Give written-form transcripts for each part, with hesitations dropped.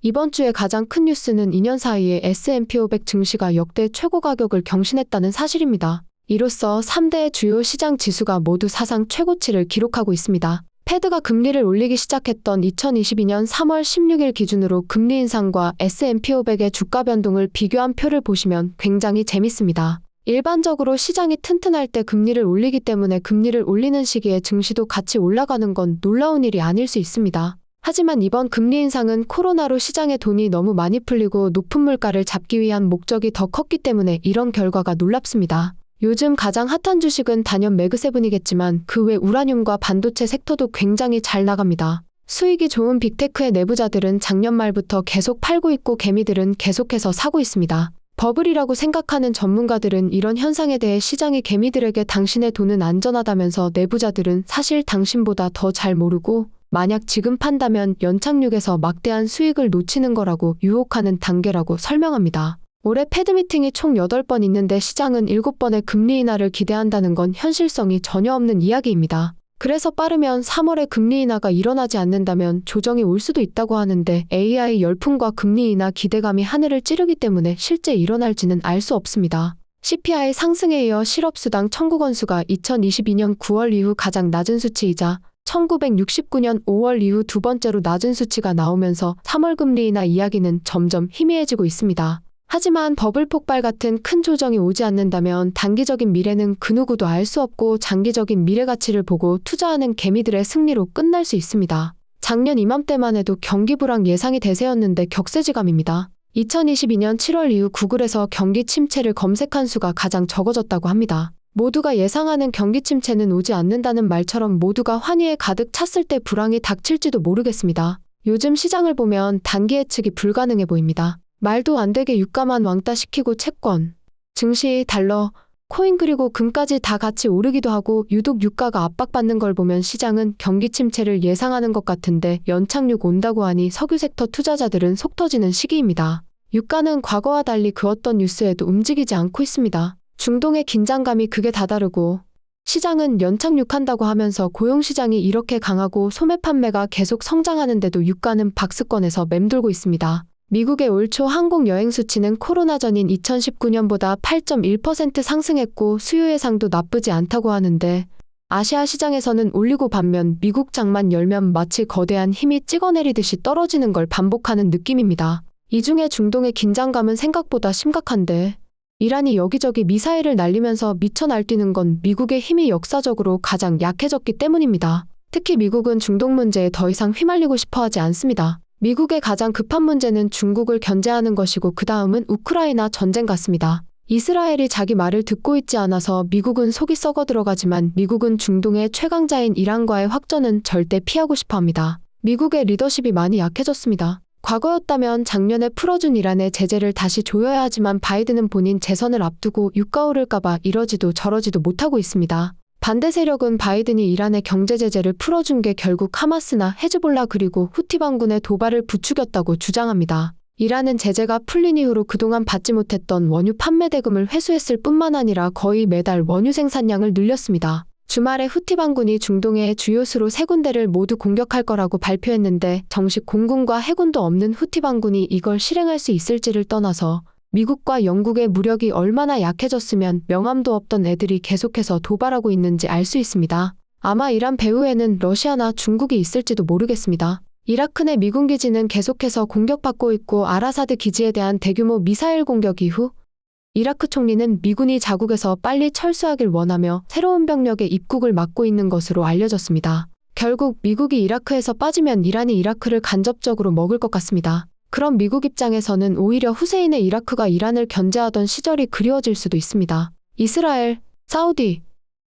이번 주에 가장 큰 뉴스는 2년 사이에 S&P 500 증시가 역대 최고 가격을 경신했다는 사실입니다. 이로써 3대 주요 시장 지수가 모두 사상 최고치를 기록하고 있습니다. 패드가 금리를 올리기 시작했던 2022년 3월 16일 기준으로 금리 인상과 S&P 500의 주가 변동을 비교한 표를 보시면 굉장히 재밌습니다. 일반적으로 시장이 튼튼할 때 금리를 올리기 때문에 금리를 올리는 시기에 증시도 같이 올라가는 건 놀라운 일이 아닐 수 있습니다. 하지만 이번 금리 인상은 코로나로 시장에 돈이 너무 많이 풀리고 높은 물가를 잡기 위한 목적이 더 컸기 때문에 이런 결과가 놀랍습니다. 요즘 가장 핫한 주식은 단연 매그세븐이겠지만 그 외 우라늄과 반도체 섹터도 굉장히 잘 나갑니다. 수익이 좋은 빅테크의 내부자들은 작년 말부터 계속 팔고 있고 개미들은 계속해서 사고 있습니다. 버블이라고 생각하는 전문가들은 이런 현상에 대해 시장이 개미들에게 당신의 돈은 안전하다면서 내부자들은 사실 당신보다 더 잘 모르고 만약 지금 판다면 연착륙에서 막대한 수익을 놓치는 거라고 유혹하는 단계라고 설명합니다. 올해 패드 미팅이 총 8번 있는데 시장은 7번의 금리 인하를 기대한다는 건 현실성이 전혀 없는 이야기입니다. 그래서 빠르면 3월에 금리 인하가 일어나지 않는다면 조정이 올 수도 있다고 하는데 AI 열풍과 금리 인하 기대감이 하늘을 찌르기 때문에 실제 일어날지는 알 수 없습니다. CPI 상승에 이어 실업수당 청구 건수가 2022년 9월 이후 가장 낮은 수치이자 1969년 5월 이후 두 번째로 낮은 수치가 나오면서 3월 금리 인하 이야기는 점점 희미해지고 있습니다. 하지만 버블 폭발 같은 큰 조정이 오지 않는다면 단기적인 미래는 그 누구도 알 수 없고 장기적인 미래 가치를 보고 투자하는 개미들의 승리로 끝날 수 있습니다. 작년 이맘때만 해도 경기 불황 예상이 대세였는데 격세지감입니다. 2022년 7월 이후 구글에서 경기 침체를 검색한 수가 가장 적어졌다고 합니다. 모두가 예상하는 경기 침체는 오지 않는다는 말처럼 모두가 환희에 가득 찼을 때 불황이 닥칠지도 모르겠습니다. 요즘 시장을 보면 단기 예측이 불가능해 보입니다. 말도 안 되게 유가만 왕따시키고 채권, 증시, 달러, 코인 그리고 금까지 다 같이 오르기도 하고 유독 유가가 압박받는 걸 보면 시장은 경기 침체를 예상하는 것 같은데 연착륙 온다고 하니 석유 섹터 투자자들은 속 터지는 시기입니다. 유가는 과거와 달리 그 어떤 뉴스에도 움직이지 않고 있습니다. 중동의 긴장감이 극에 다다르고 시장은 연착륙한다고 하면서 고용시장이 이렇게 강하고 소매 판매가 계속 성장하는데도 유가는 박스권에서 맴돌고 있습니다. 미국의 올 초 항공 여행 수치는 코로나 전인 2019년보다 8.1% 상승했고 수요 예상도 나쁘지 않다고 하는데 아시아 시장에서는 올리고 반면 미국 장만 열면 마치 거대한 힘이 찍어내리듯이 떨어지는 걸 반복하는 느낌입니다. 이 중에 중동의 긴장감은 생각보다 심각한데 이란이 여기저기 미사일을 날리면서 미쳐 날뛰는 건 미국의 힘이 역사적으로 가장 약해졌기 때문입니다. 특히 미국은 중동 문제에 더 이상 휘말리고 싶어하지 않습니다. 미국의 가장 급한 문제는 중국을 견제하는 것이고 그 다음은 우크라이나 전쟁 같습니다. 이스라엘이 자기 말을 듣고 있지 않아서 미국은 속이 썩어 들어가지만 미국은 중동의 최강자인 이란과의 확전은 절대 피하고 싶어합니다. 미국의 리더십이 많이 약해졌습니다. 과거였다면 작년에 풀어준 이란의 제재를 다시 조여야 하지만 바이든은 본인 재선을 앞두고 유가 오를까봐 이러지도 저러지도 못하고 있습니다. 반대 세력은 바이든이 이란의 경제 제재를 풀어준 게 결국 하마스나 헤즈볼라 그리고 후티 반군의 도발을 부추겼다고 주장합니다. 이란은 제재가 풀린 이후로 그동안 받지 못했던 원유 판매 대금을 회수했을 뿐만 아니라 거의 매달 원유 생산량을 늘렸습니다. 주말에 후티 반군이 중동의 주요 수로 3군데를 모두 공격할 거라고 발표했는데 정식 공군과 해군도 없는 후티 반군이 이걸 실행할 수 있을지를 떠나서 미국과 영국의 무력이 얼마나 약해졌으면 명함도 없던 애들이 계속해서 도발하고 있는지 알 수 있습니다. 아마 이란 배후에는 러시아나 중국이 있을지도 모르겠습니다. 이라크 내 미군 기지는 계속해서 공격받고 있고 아라사드 기지에 대한 대규모 미사일 공격 이후 이라크 총리는 미군이 자국에서 빨리 철수하길 원하며 새로운 병력의 입국을 막고 있는 것으로 알려졌습니다. 결국 미국이 이라크에서 빠지면 이란이 이라크를 간접적으로 먹을 것 같습니다. 그럼 미국 입장에서는 오히려 후세인의 이라크가 이란을 견제하던 시절이 그리워질 수도 있습니다. 이스라엘, 사우디,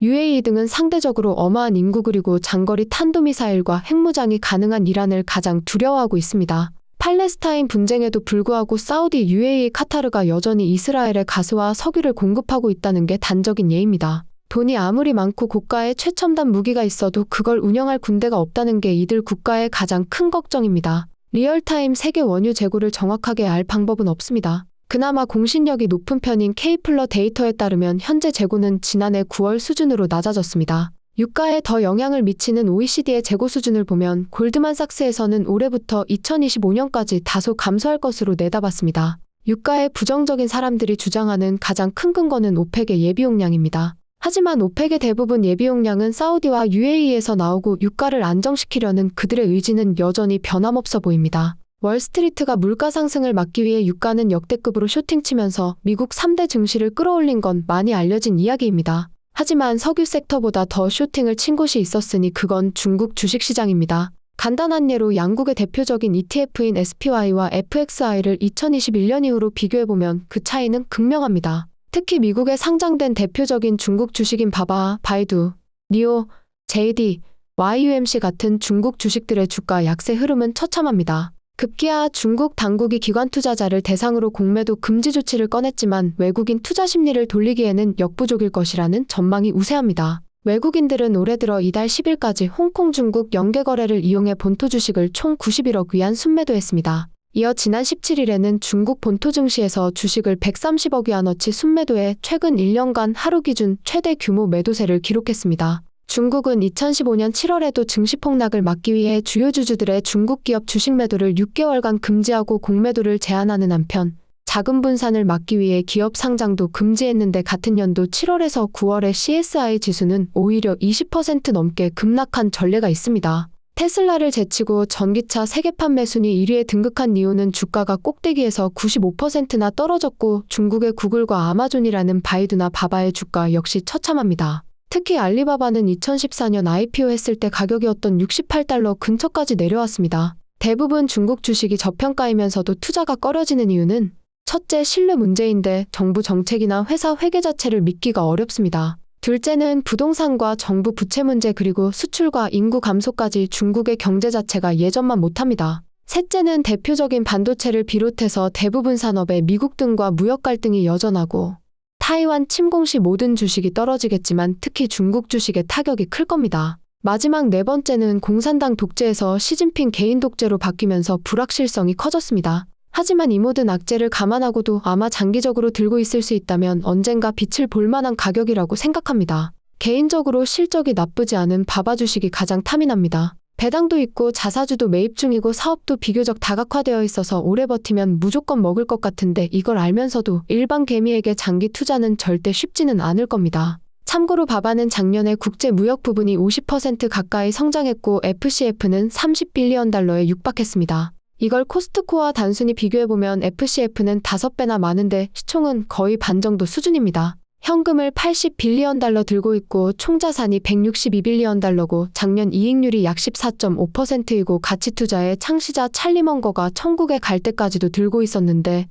UAE 등은 상대적으로 어마한 인구 그리고 장거리 탄도미사일과 핵무장이 가능한 이란을 가장 두려워하고 있습니다. 팔레스타인 분쟁에도 불구하고 사우디, UAE, 카타르가 여전히 이스라엘에 가스와 석유를 공급하고 있다는 게 단적인 예입니다. 돈이 아무리 많고 고가의 최첨단 무기가 있어도 그걸 운영할 군대가 없다는 게 이들 국가의 가장 큰 걱정입니다. 리얼타임 세계 원유 재고를 정확하게 알 방법은 없습니다. 그나마 공신력이 높은 편인 케이플러 데이터에 따르면 현재 재고는 지난해 9월 수준으로 낮아졌습니다. 유가에 더 영향을 미치는 OECD의 재고 수준을 보면 골드만삭스에서는 올해부터 2025년까지 다소 감소할 것으로 내다봤습니다. 유가에 부정적인 사람들이 주장하는 가장 큰 근거는 오펙의 예비용량입니다. 하지만 오펙의 대부분 예비용량은 사우디와 UAE에서 나오고 유가를 안정시키려는 그들의 의지는 여전히 변함없어 보입니다. 월스트리트가 물가 상승을 막기 위해 유가는 역대급으로 쇼팅치면서 미국 3대 증시를 끌어올린 건 많이 알려진 이야기입니다. 하지만 석유 섹터보다 더 쇼팅을 친 곳이 있었으니 그건 중국 주식시장입니다. 간단한 예로 양국의 대표적인 ETF인 SPY와 FXI를 2021년 이후로 비교해보면 그 차이는 극명합니다. 특히 미국에 상장된 대표적인 중국 주식인 바바, 바이두, 니오, JD, YUMC 같은 중국 주식들의 주가 약세 흐름은 처참합니다. 급기야 중국 당국이 기관 투자자를 대상으로 공매도 금지 조치를 꺼냈지만 외국인 투자 심리를 돌리기에는 역부족일 것이라는 전망이 우세합니다. 외국인들은 올해 들어 이달 10일까지 홍콩 중국 연계 거래를 이용해 본토 주식을 총 91억 위안 순매도했습니다. 이어 지난 17일에는 중국 본토 증시에서 주식을 130억 위안어치 순매도해 최근 1년간 하루 기준 최대 규모 매도세를 기록했습니다. 중국은 2015년 7월에도 증시 폭락을 막기 위해 주요 주주들의 중국 기업 주식 매도를 6개월간 금지하고 공매도를 제한하는 한편 자금 분산을 막기 위해 기업 상장도 금지했는데 같은 연도 7월에서 9월의 CSI 지수는 오히려 20% 넘게 급락한 전례가 있습니다. 테슬라를 제치고 전기차 세계 판매 순위 1위에 등극한 이유는 주가가 꼭대기에서 95%나 떨어졌고 중국의 구글과 아마존이라는 바이두나 바바의 주가 역시 처참합니다. 특히 알리바바는 2014년 IPO 했을 때 가격이었던 $68 근처까지 내려왔습니다. 대부분 중국 주식이 저평가이면서도 투자가 꺼려지는 이유는 첫째, 신뢰 문제인데 정부 정책이나 회사 회계 자체를 믿기가 어렵습니다. 둘째는 부동산과 정부 부채 문제 그리고 수출과 인구 감소까지 중국의 경제 자체가 예전만 못합니다. 셋째는 대표적인 반도체를 비롯해서 대부분 산업에 미국 등과 무역 갈등이 여전하고 타이완 침공 시 모든 주식이 떨어지겠지만 특히 중국 주식의 타격이 클 겁니다. 마지막 네 번째는 공산당 독재에서 시진핑 개인 독재로 바뀌면서 불확실성이 커졌습니다. 하지만 이 모든 악재를 감안하고도 아마 장기적으로 들고 있을 수 있다면 언젠가 빛을 볼 만한 가격이라고 생각합니다. 개인적으로 실적이 나쁘지 않은 바바 주식이 가장 탐이 납니다. 배당도 있고 자사주도 매입 중이고 사업도 비교적 다각화되어 있어서 오래 버티면 무조건 먹을 것 같은데 이걸 알면서도 일반 개미에게 장기 투자는 절대 쉽지는 않을 겁니다. 참고로 바바는 작년에 국제 무역 부분이 50% 가까이 성장했고 FCF는 $30빌리언에 육박했습니다. 이걸 코스트코와 단순히 비교해보면 FCF는 5배나 많은데 시총은 거의 반 정도 수준입니다. 현금을 $80빌리언 들고 있고 총 자산이 $162빌리언고 작년 이익률이 약 14.5%이고 가치 투자의 창시자 찰리 먼거가 천국에 갈 때까지도 들고 있었는데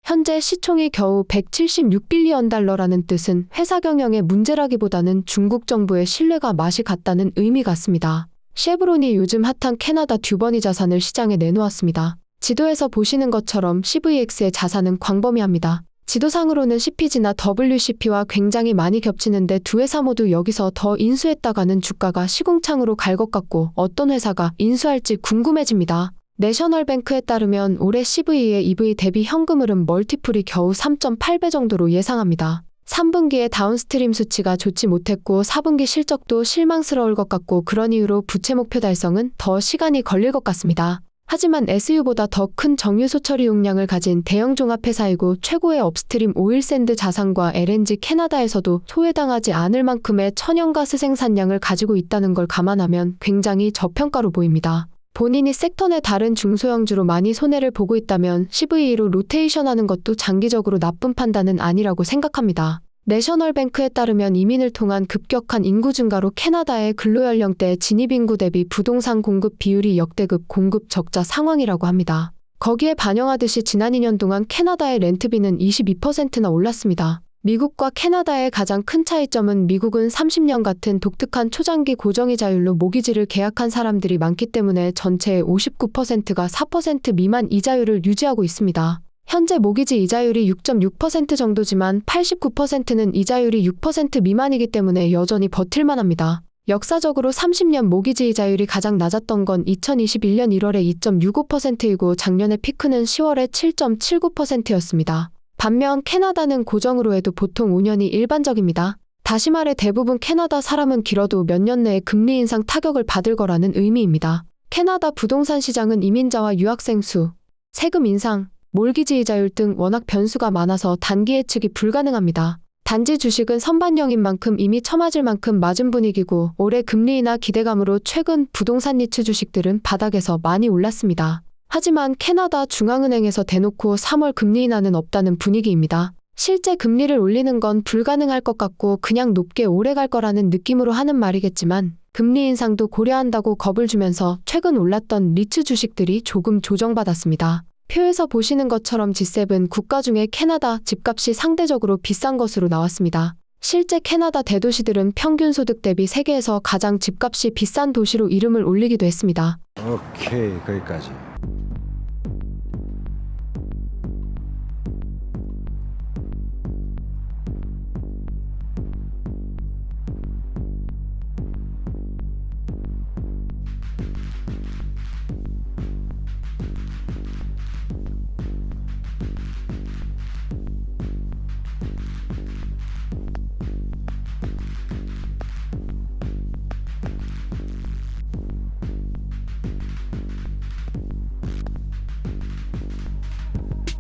현재 시총이 겨우 $176빌리언라는 뜻은 회사 경영의 문제라기보다는 중국 정부의 신뢰가 맛이 갔다는 의미 같습니다. 쉐브론이 요즘 핫한 캐나다 듀버니 자산을 시장에 내놓았습니다. 지도에서 보시는 것처럼 CVX의 자산은 광범위합니다. 지도상으로는 CPG나 WCP와 굉장히 많이 겹치는데 두 회사 모두 여기서 더 인수했다가는 주가가 시궁창으로 갈 것 같고 어떤 회사가 인수할지 궁금해집니다. 내셔널뱅크에 따르면 올해 CV의 EV 대비 현금 흐름 멀티플이 겨우 3.8배 정도로 예상합니다. 3분기에 다운스트림 수치가 좋지 못했고 4분기 실적도 실망스러울 것 같고 그런 이유로 부채 목표 달성은 더 시간이 걸릴 것 같습니다. 하지만 SU보다 더 큰 정유소 처리 용량을 가진 대형 종합회사이고 최고의 업스트림 오일샌드 자산과 LNG 캐나다에서도 소외당하지 않을 만큼의 천연가스 생산량을 가지고 있다는 걸 감안하면 굉장히 저평가로 보입니다. 본인이 섹터 내 다른 중소형주로 많이 손해를 보고 있다면 CVE로 로테이션하는 것도 장기적으로 나쁜 판단은 아니라고 생각합니다. 내셔널뱅크에 따르면 이민을 통한 급격한 인구 증가로 캐나다의 근로연령대 진입인구 대비 부동산 공급 비율이 역대급 공급 적자 상황이라고 합니다. 거기에 반영하듯이 지난 2년 동안 캐나다의 렌트비는 22%나 올랐습니다. 미국과 캐나다의 가장 큰 차이점은 미국은 30년 같은 독특한 초장기 고정이자율로 모기지를 계약한 사람들이 많기 때문에 전체의 59%가 4% 미만 이자율을 유지하고 있습니다. 현재 모기지 이자율이 6.6% 정도지만 89%는 이자율이 6% 미만이기 때문에 여전히 버틸만합니다. 역사적으로 30년 모기지 이자율이 가장 낮았던 건 2021년 1월에 2.65%이고 작년의 피크는 10월에 7.79%였습니다. 반면 캐나다는 고정으로 해도 보통 5년이 일반적입니다. 다시 말해 대부분 캐나다 사람은 길어도 몇 년 내에 금리 인상 타격을 받을 거라는 의미입니다. 캐나다 부동산 시장은 이민자와 유학생 수, 세금 인상, 몰기지 이자율 등 워낙 변수가 많아서 단기 예측이 불가능합니다. 단지 주식은 선반영인 만큼 이미 처맞을 만큼 맞은 분위기고 올해 금리 인하 기대감으로 최근 부동산 니츠 주식들은 바닥에서 많이 올랐습니다. 하지만 캐나다 중앙은행에서 대놓고 3월 금리 인하는 없다는 분위기입니다. 실제 금리를 올리는 건 불가능할 것 같고 그냥 높게 오래 갈 거라는 느낌으로 하는 말이겠지만 금리 인상도 고려한다고 겁을 주면서 최근 올랐던 리츠 주식들이 조금 조정받았습니다. 표에서 보시는 것처럼 G7 국가 중에 캐나다 집값이 상대적으로 비싼 것으로 나왔습니다. 실제 캐나다 대도시들은 평균 소득 대비 세계에서 가장 집값이 비싼 도시로 이름을 올리기도 했습니다. 오케이, 거기까지.